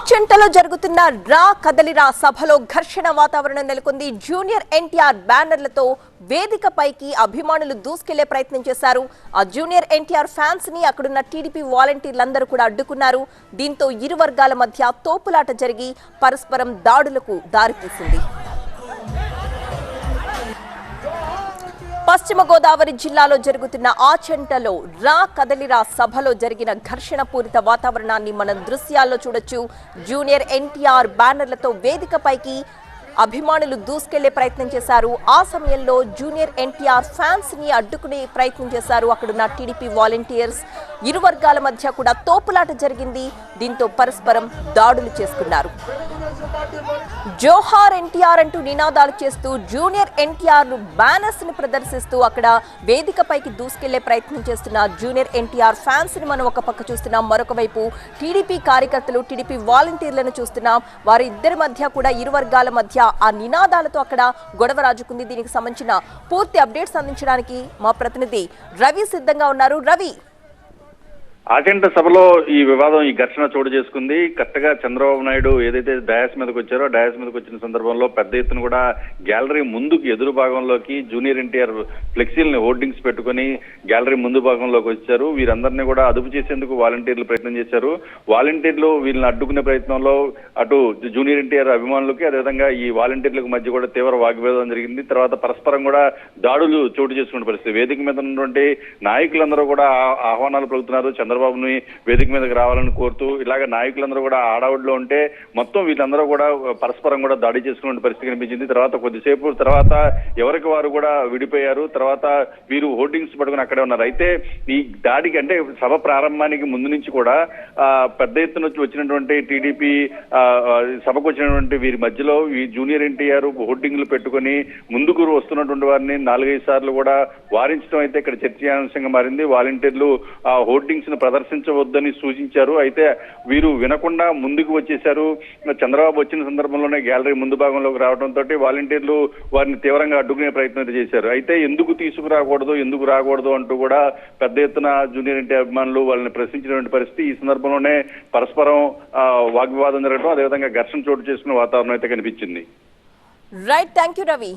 ఆచంటలో జరుగుతున్న రా కదలిరా సభలో ఘర్షణ వాతావరణం నెలకొంది. జూనియర్ ఎన్టీఆర్ బ్యానర్లతో వేదికపైకి అభిమానులు దూసుకెళ్లే ప్రయత్నం చేశారు. ఆ జూనియర్ ఎన్టీఆర్ ఫ్యాన్స్ ని అక్కడున్న టీడీపీ వాలంటీర్లందరూ కూడా అడ్డుకున్నారు. దీంతో ఇరు వర్గాల మధ్య తోపులాట జరిగి పరస్పరం దాడులకు దారితీసింది. పశ్చిమ గోదావరి జిల్లాలో జరుగుతున్న ఆచంటలో రా కదలిరా సభలో జరిగిన ఘర్షణ పూరిత వాతావరణాన్ని మనం దృశ్యాల్లో చూడొచ్చు. జూనియర్ ఎన్టీఆర్ బ్యానర్లతో వేదికపైకి అభిమానులు దూసుకెళ్లే ప్రయత్నం చేశారు. ఆ సమయంలో జూనియర్ ఎన్టీఆర్ ఫ్యాన్స్ ని అడ్డుకునే ప్రయత్నం చేశారు అక్కడున్న టీడీపీ వాలంటీర్స్. ఇరు వర్గాల మధ్య కూడా తోపులాట జరిగింది. దీంతో పరస్పరం దాడులు చేసుకున్నారు. జోహార్ ఎన్టీఆర్ అంటూ నినాదాలు చేస్తూ జూనియర్ ఎన్టీఆర్ బ్యానర్స్ ని ప్రదర్శిస్తూ అక్కడ వేదికపైకి దూసుకెళ్లే ప్రయత్నం చేస్తున్న జూనియర్ ఎన్టీఆర్ ఫ్యాన్స్ ని మనం ఒక పక్క చూస్తున్నాం. మరొక వైపు టీడీపీ కార్యకర్తలు, టీడీపీ వాలంటీర్లను చూస్తున్నాం. వారి ఇద్దరి మధ్య కూడా ఇరు వర్గాల మధ్య ఆ నినాదాలతో అక్కడ గొడవ రాజుకుంది. దీనికి సంబంధించిన పూర్తి అప్డేట్స్ అందించడానికి మా ప్రతినిధి రవి సిద్ధంగా ఉన్నారు. రవి, ఆచంట సభలో ఈ వివాదం, ఈ ఘర్షణ చోటు చేసుకుంది. కరెక్ట్గా చంద్రబాబు నాయుడు ఏదైతే డయాస్ మీదకి వచ్చారో, డయాస్ మీదకి వచ్చిన సందర్భంలో పెద్ద ఎత్తున కూడా గ్యాలరీ ముందుకు ఎదురు భాగంలోకి జూనియర్ ఎన్టీఆర్ ఫ్లెక్సీలని హోర్డింగ్స్ పెట్టుకుని గ్యాలరీ ముందు భాగంలోకి వచ్చారు. వీరందరినీ కూడా అదుపు చేసేందుకు వాలంటీర్లు ప్రయత్నం చేశారు. వాలంటీర్లు వీళ్ళని అడ్డుకునే ప్రయత్నంలో అటు జూనియర్ ఎన్టీఆర్ అభిమానులకి, అదేవిధంగా ఈ వాలంటీర్లకు మధ్య కూడా తీవ్ర వాగ్వేదం జరిగింది. తర్వాత పరస్పరం కూడా దాడులు చోటు చేసుకునే పరిస్థితి. వేదిక మీద ఉన్నటువంటి నాయకులందరూ కూడా ఆహ్వానాలు పలుకుతున్నారు. చంద్రబాబుని వేదిక మీదకి రావాలని కోరుతూ ఇలాగ నాయకులందరూ కూడా ఆడావుడిలో ఉంటే మొత్తం వీళ్ళందరూ కూడా పరస్పరం కూడా దాడి చేసుకునే పరిస్థితి కనిపించింది. తర్వాత కొద్దిసేపు తర్వాత ఎవరికి వారు కూడా విడిపోయారు. తర్వాత వీరు హోర్డింగ్స్ పట్టుకుని అక్కడే ఉన్నారు. అయితే ఈ దాడికి, అంటే సభ ప్రారంభానికి ముందు నుంచి కూడా పెద్ద ఎత్తున వచ్చినటువంటి టీడీపీ సభకు వచ్చినటువంటి వీరి మధ్యలో ఈ జూనియర్ ఎన్టీఆర్ హోర్డింగ్లు పెట్టుకుని ముందుకు వస్తున్నటువంటి వారిని 4-5 సార్లు కూడా వారించడం అయితే ఇక్కడ చర్చనీయాంశంగా మారింది. వాలంటీర్లు ఆ హోర్డింగ్స్ ను ప్రదర్శించవద్దని సూచించారు. అయితే వీరు వినకుండా ముందుకు వచ్చేశారు. చంద్రబాబు వచ్చిన సందర్భంలోనే గ్యాలరీ ముందు భాగంలోకి రావడంతో వాలంటీర్లు వారిని తీవ్రంగా అడ్డుకునే ప్రయత్నం చేశారు. అయితే ఎందుకు తీసుకురాకూడదు, ఎందుకు రాకూడదు అంటూ కూడా పెద్ద ఎత్తున జూనియర్ ఎన్టీఆర్ అభిమానులు వాళ్ళని ప్రశ్నించినటువంటి పరిస్థితి. ఈ సందర్భంలోనే పరస్పరం వాగ్వివాదం జరగడం, అదేవిధంగా ఘర్షణ చోటు చేసుకునే వాతావరణం అయితే కనిపించింది. Right, thank you Ravi.